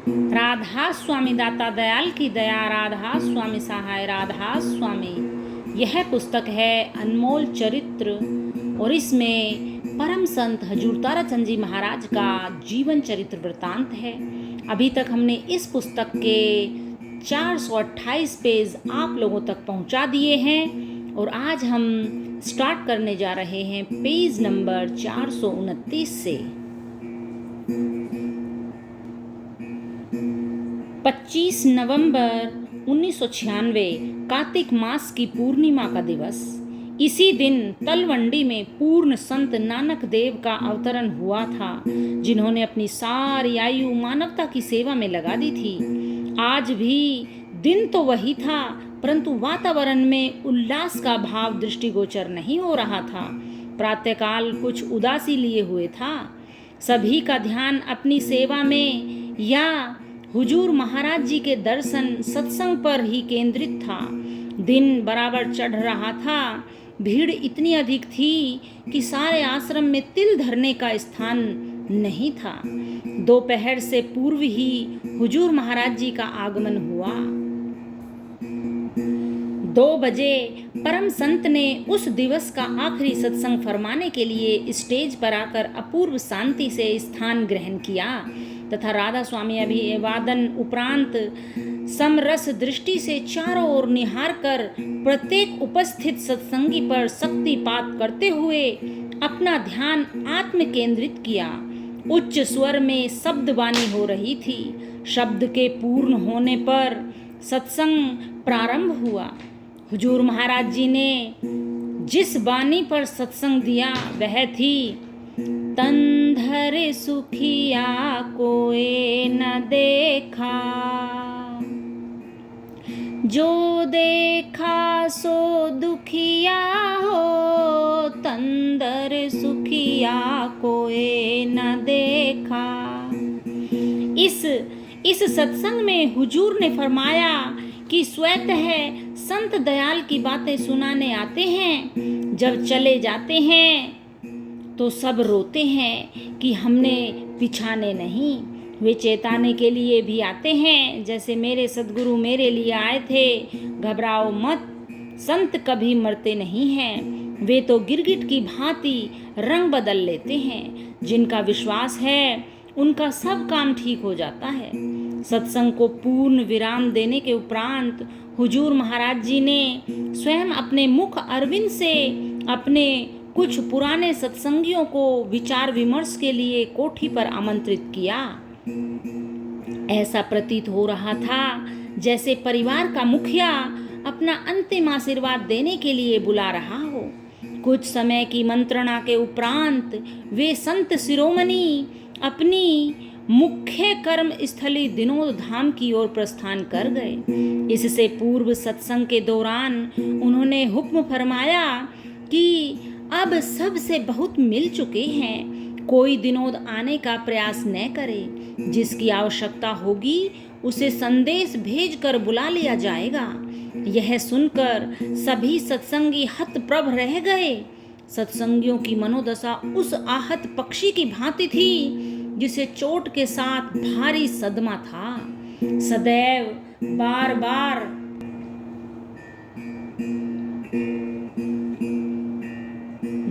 राधा स्वामी दाता दयाल की दया, राधा स्वामी सहाय, राधा स्वामी। यह पुस्तक है अनमोल चरित्र और इसमें परम संत हजूर ताराचंद जी महाराज का जीवन चरित्र वृतांत है। अभी तक हमने इस पुस्तक के 428 पेज आप लोगों तक पहुंचा दिए हैं और आज हम स्टार्ट करने जा रहे हैं पेज नंबर 429 से। 25 नवंबर 1996 कार्तिक मास की पूर्णिमा का दिवस। इसी दिन तलवंडी में पूर्ण संत नानक देव का अवतरण हुआ था, जिन्होंने अपनी सारी आयु मानवता की सेवा में लगा दी थी। आज भी दिन तो वही था, परंतु वातावरण में उल्लास का भाव दृष्टिगोचर नहीं हो रहा था। प्रातःकाल कुछ उदासी लिए हुए था। सभी का ध्यान अपनी सेवा में या हुजूर महाराज जी के दर्शन सत्संग पर ही केंद्रित था। दिन बराबर चढ़ रहा था। भीड़ इतनी अधिक थी कि सारे आश्रम में तिल धरने का स्थान नहीं था। दोपहर से पूर्व ही हुजूर महाराज जी का आगमन हुआ। 2 बजे परम संत ने उस दिवस का आखिरी सत्संग फरमाने के लिए स्टेज पर आकर अपूर्व शांति से स्थान ग्रहण किया तथा राधा स्वामी अभिवादन उपरांत समरस दृष्टि से चारों ओर निहार कर प्रत्येक उपस्थित सत्संगी पर शक्तिपात करते हुए अपना ध्यान आत्म केंद्रित किया। उच्च स्वर में शब्दवाणी हो रही थी। शब्द के पूर्ण होने पर सत्संग प्रारंभ हुआ। हुजूर महाराज जी ने जिस वाणी पर सत्संग दिया वह थी, तन धरे सुखिया कोई न देखा, जो देखा सो दुखिया हो, तन धरे सुखिया कोई न देखा। इस सत्संग में हुजूर ने फरमाया कि स्वतः संत दयाल की बातें सुनाने आते हैं, जब चले जाते हैं तो सब रोते हैं कि हमने पिछाने नहीं। वे चेताने के लिए भी आते हैं, जैसे मेरे सद्गुरु मेरे लिए आए थे, घबराओ मत, संत कभी मरते नहीं हैं। वे तो गिरगिट की भांति रंग बदल लेते हैं। जिनका विश्वास है उनका सब काम ठीक हो जाता है। सत्संग को पूर्ण विराम देने के उपरांत हुजूर महाराज जी ने स्वयं अपने मुख अरविंद से अपने कुछ पुराने सत्संगियों को विचार विमर्श के लिए कोठी पर आमंत्रित किया। ऐसा प्रतीत हो रहा था जैसे परिवार का मुखिया अपना अंतिम आशीर्वाद देने के लिए बुला रहा हो। कुछ समय की मंत्रणा के उपरांत वे संत शिरोमणि अपनी मुख्य कर्म स्थली दिनोद धाम की ओर प्रस्थान कर गए। इससे पूर्व सत्संग के दौरान उन्होंने हुक्म फरमाया कि अब सबसे बहुत मिल चुके हैं, कोई दिनोद आने का प्रयास न करे। जिसकी आवश्यकता होगी उसे संदेश भेजकर बुला लिया जाएगा। यह सुनकर सभी सत्संगी हतप्रभ रह गए। सत्संगियों की मनोदशा उस आहत पक्षी की भांति थी जिसे चोट के साथ भारी सदमा था। सदैव बार बार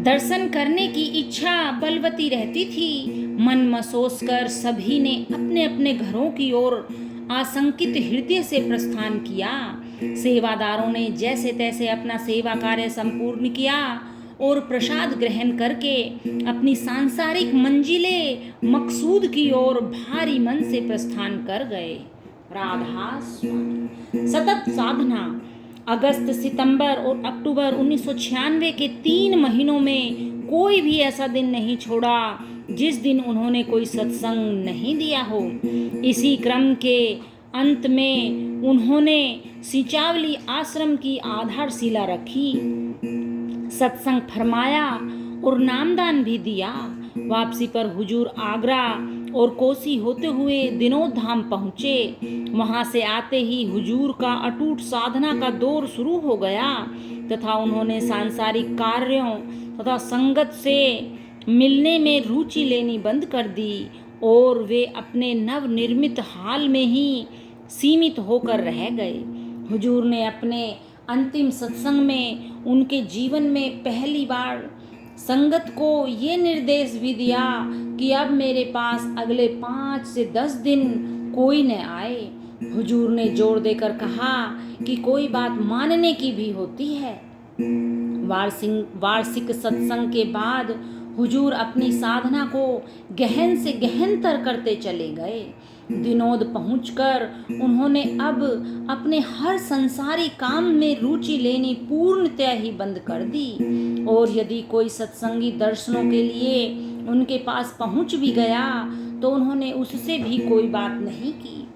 दर्शन करने की इच्छा बलवती रहती थी। मन महसूस कर सभी ने अपने अपने घरों की ओर आशंकित हृदय से प्रस्थान किया। सेवादारों ने जैसे तैसे अपना सेवा कार्य संपूर्ण किया और प्रसाद ग्रहण करके अपनी सांसारिक मंजिले मकसूद की ओर भारी मन से प्रस्थान कर गए। राधा स्वामी। सतत साधना। अगस्त, सितंबर और अक्टूबर 1996 के 3 महीनों में कोई भी ऐसा दिन नहीं छोड़ा जिस दिन उन्होंने कोई सत्संग नहीं दिया हो। इसी क्रम के अंत में उन्होंने सिंचावली आश्रम की आधारशिला रखी, सत्संग फरमाया और नामदान भी दिया। वापसी पर हुजूर आगरा और कोसी होते हुए दिनोद धाम पहुँचे। वहाँ से आते ही हुजूर का अटूट साधना का दौर शुरू हो गया तथा उन्होंने सांसारिक कार्यों तथा संगत से मिलने में रुचि लेनी बंद कर दी और वे अपने नवनिर्मित हाल में ही सीमित होकर रह गए। हुजूर ने अपने अंतिम सत्संग में उनके जीवन में पहली बार संगत को ये निर्देश भी दिया कि अब मेरे पास अगले 5 से 10 दिन कोई न आए। हुजूर ने जोर देकर कहा कि कोई बात मानने की भी होती है। वार्षिक सत्संग के बाद हुजूर अपनी साधना को गहन से गहनतर करते चले गए। दिनोद पहुंचकर उन्होंने अब अपने हर संसारी काम में रुचि लेनी पूर्णतया ही बंद कर दी, और यदि कोई सत्संगी दर्शनों के लिए उनके पास पहुंच भी गया तो उन्होंने उससे भी कोई बात नहीं की।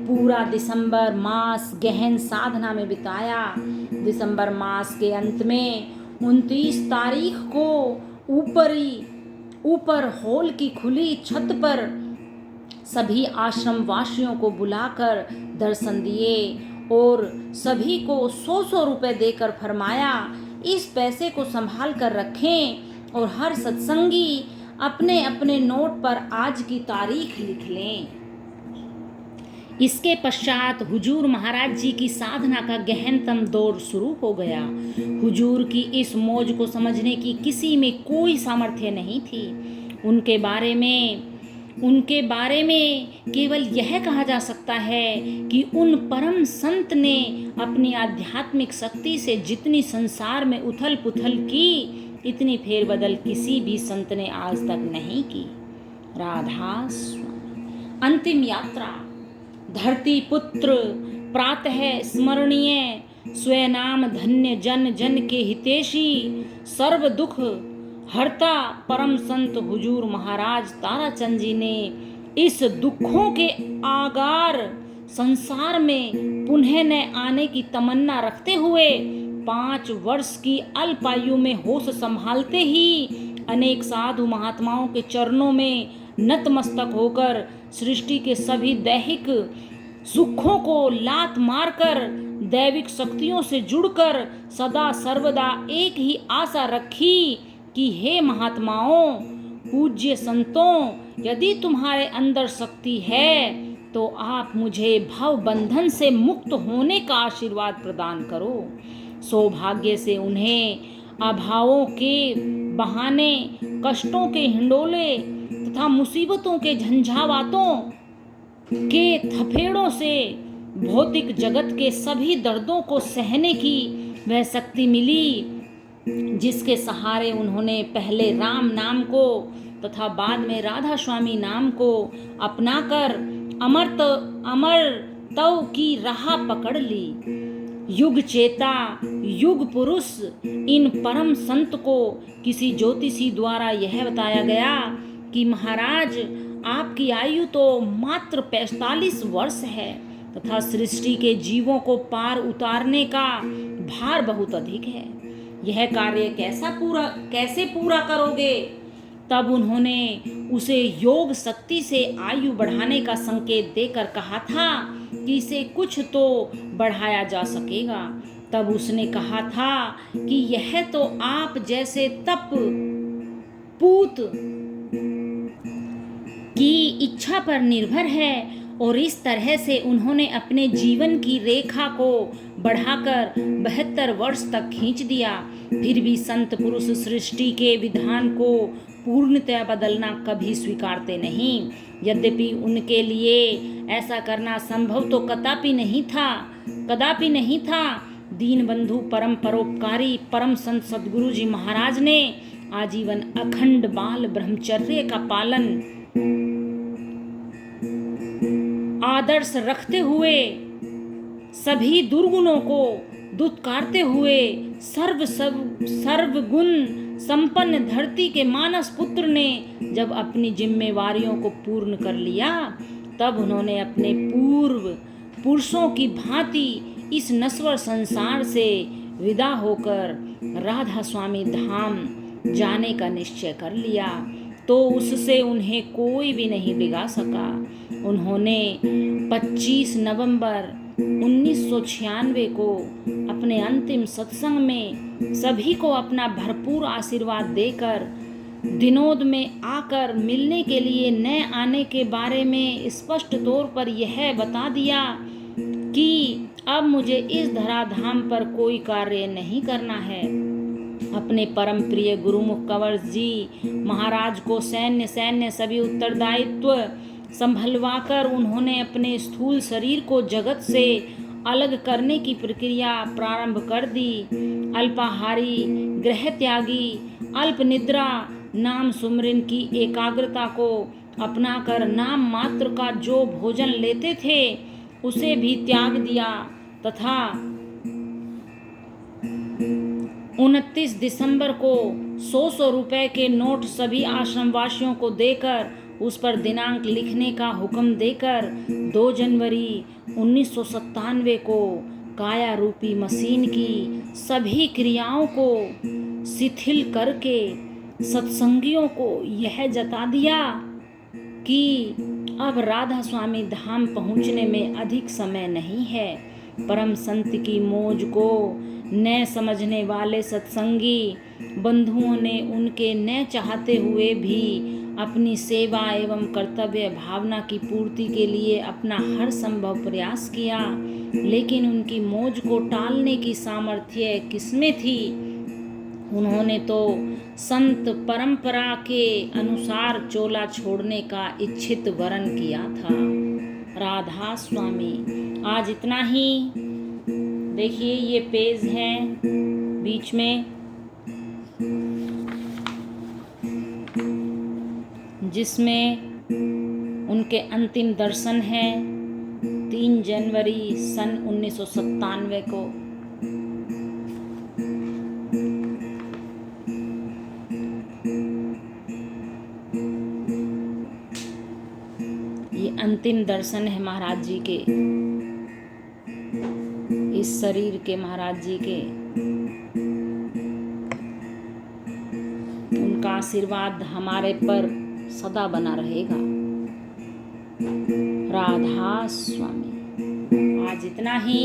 पूरा दिसंबर मास गहन साधना में बिताया। दिसंबर मास के अंत में 29 तारीख को ऊपर हॉल की खुली छत पर सभी आश्रम वासियों को बुलाकर दर्शन दिए और सभी को 100 रुपए देकर फरमाया, इस पैसे को संभाल कर रखें और हर सत्संगी अपने अपने नोट पर आज की तारीख लिख लें। इसके पश्चात हुजूर महाराज जी की साधना का गहनतम दौर शुरू हो गया। हुजूर की इस मौज को समझने की किसी में कोई सामर्थ्य नहीं थी। उनके बारे में केवल यह कहा जा सकता है कि उन परम संत ने अपनी आध्यात्मिक शक्ति से जितनी संसार में उथल पुथल की, इतनी फेरबदल किसी भी संत ने आज तक नहीं की। राधा स्वामी। अंतिम यात्रा। धरती पुत्र प्रातः स्मरणीय स्वनाम धन्य जन जन के हितेशी सर्व दुख हरता परम संत हुजूर महाराज ताराचंद जी ने इस दुखों के आगार संसार में पुनः न आने की तमन्ना रखते हुए 5 वर्ष की अल्पायु में होश संभालते ही अनेक साधु महात्माओं के चरणों में नतमस्तक होकर सृष्टि के सभी दैहिक सुखों को लात मारकर दैविक शक्तियों से जुड़कर सदा सर्वदा एक ही आशा रखी कि हे महात्माओं, पूज्य संतों, यदि तुम्हारे अंदर शक्ति है तो आप मुझे भव बंधन से मुक्त होने का आशीर्वाद प्रदान करो। सौभाग्य से उन्हें अभावों के बहाने, कष्टों के हिंडोले तथा मुसीबतों के झंझावातों के थपेड़ों से भौतिक जगत के सभी दर्दों को सहने की वह शक्ति मिली, जिसके सहारे उन्होंने पहले राम नाम को तथा बाद में राधा स्वामी नाम को अपनाकर अमर तव की राह पकड़ ली। युग चेता युग पुरुष इन परम संत को किसी ज्योतिषी द्वारा यह बताया गया कि महाराज, आपकी आयु तो मात्र 45 वर्ष है तथा सृष्टि के जीवों को पार उतारने का भार बहुत अधिक है। यह कार्य कैसे पूरा करोगे? तब उन्होंने उसे योग शक्ति से आयु बढ़ाने का संकेत देकर कहा था कि इसे कुछ तो बढ़ाया जा सकेगा। तब उसने कहा था कि यह तो आप जैसे तप पूत की इच्छा पर निर्भर है। और इस तरह से उन्होंने अपने जीवन की रेखा को बढ़ाकर 72 वर्ष तक खींच दिया। फिर भी संत पुरुष सृष्टि के विधान को पूर्णतया बदलना कभी स्वीकारते नहीं। यद्यपि उनके लिए ऐसा करना संभव तो कदापि नहीं था। दीन बंधु परम परोपकारी परम संत सद्गुरु जी महाराज ने आजीवन अखंड बाल ब्रह्मचर्य का पालन आदर्श रखते हुए सभी दुर्गुणों को दुत्कारते हुए सर्वगुण संपन्न धरती के मानस पुत्र ने जब अपनी जिम्मेवारियों को पूर्ण कर लिया, तब उन्होंने अपने पूर्व पुरुषों की भांति इस नश्वर संसार से विदा होकर राधा स्वामी धाम जाने का निश्चय कर लिया। तो उससे उन्हें कोई भी नहीं बिगा सका। उन्होंने 25 नवंबर 1996 को अपने अंतिम सत्संग में सभी को अपना भरपूर आशीर्वाद देकर दिनोद में आकर मिलने के लिए न आने के बारे में स्पष्ट तौर पर यह बता दिया कि अब मुझे इस धराधाम पर कोई कार्य नहीं करना है। अपने परम प्रिय गुरुमुख कंवर जी महाराज को सैन्य सभी उत्तरदायित्व संभलवाकर उन्होंने अपने स्थूल शरीर को जगत से अलग करने की प्रक्रिया प्रारंभ कर दी। अल्पाहारी, गृह त्यागी, अल्प निद्रा, नाम सुमरन की एकाग्रता को अपनाकर नाम मात्र का जो भोजन लेते थे उसे भी त्याग दिया तथा 29 दिसंबर को 100 रुपए के नोट सभी आश्रमवासियों को देकर उस पर दिनांक लिखने का हुक्म देकर 2 जनवरी 1997 को काया रूपी मशीन की सभी क्रियाओं को शिथिल करके सत्संगियों को यह जता दिया कि अब राधा स्वामी धाम पहुँचने में अधिक समय नहीं है। परम संत की मौज को न समझने वाले सत्संगी बंधुओं ने उनके न चाहते हुए भी अपनी सेवा एवं कर्तव्य भावना की पूर्ति के लिए अपना हर संभव प्रयास किया, लेकिन उनकी मौज को टालने की सामर्थ्य किसमें थी। उन्होंने तो संत परंपरा के अनुसार चोला छोड़ने का इच्छित वरण किया था। राधा स्वामी। आज इतना ही। देखिए ये पेज है बीच में जिसमें उनके अंतिम दर्शन हैं 3 जनवरी सन 1997 को। ये अंतिम दर्शन है महाराज जी के, इस शरीर के महाराज जी के। उनका आशीर्वाद हमारे पर सदा बना रहेगा। राधा स्वामी। आज इतना ही।